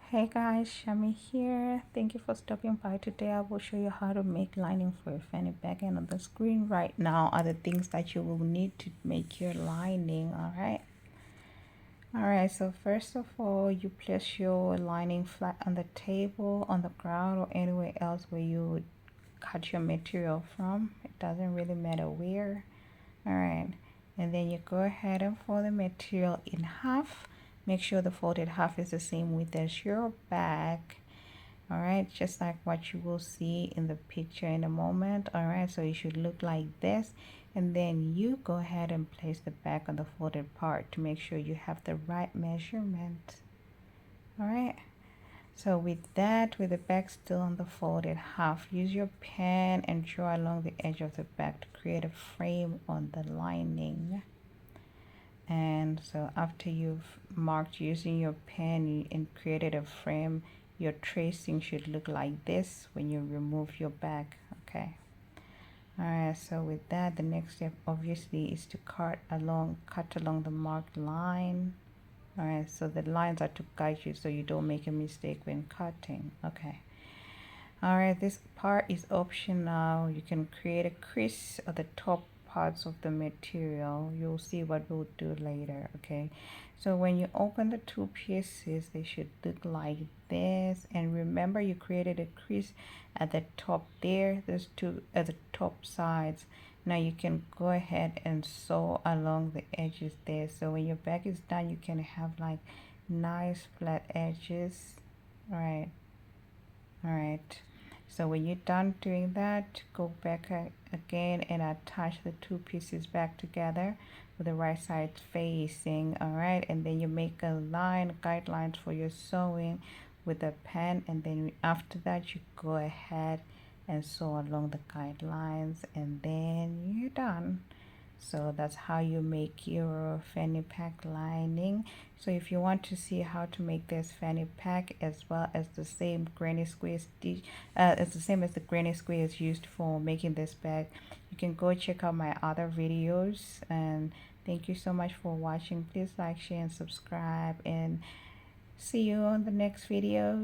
Hey guys, Shami here. Thank you for stopping by. Today I will show you how to make lining for your fanny pack, and on the screen right now are the things that you will need to make your lining. Alright, so first of all, you place your lining flat on the table, on the ground, or anywhere else where you would cut your material from. It doesn't really matter where. Alright, and then you go ahead and fold the material in half. Make sure the folded half is the same width as your back. Alright, just like what you will see in the picture in a moment. Alright, so it should look like this, and then you go ahead and place the back on the folded part to make sure you have the right measurement. Alright, so with that, with the back still on the folded half, use your pen and draw along the edge of the back to create a frame on the lining. And so after you've marked using your pen and created a frame, your tracing should look like this when you remove your back. Okay. Alright, so with that, the next step obviously is to cut along the marked line. Alright, so the lines are to guide you so you don't make a mistake when cutting. Okay. Alright, this part is optional. You can create a crease at the top parts of the material. You'll see what we'll do later. Okay, so when you open the two pieces, they should look like this, and remember you created a crease at the top there. There's two at the top sides. Now you can go ahead and sew along the edges there, so when your back is done you can have like nice flat edges. All right, so when you're done doing that, go back again and attach the two pieces back together with the right side facing. All right, and then you make a line, guidelines for your sewing with a pen, and then after that you go ahead and sew along the guidelines, and then you're done. So that's how you make your fanny pack lining. So if you want to see how to make this fanny pack as well as the same granny square stitch, it's the same as the granny squares used for making this bag, you can go check out my other videos. And thank you so much for watching. Please like, share, and subscribe, and see you on the next videos.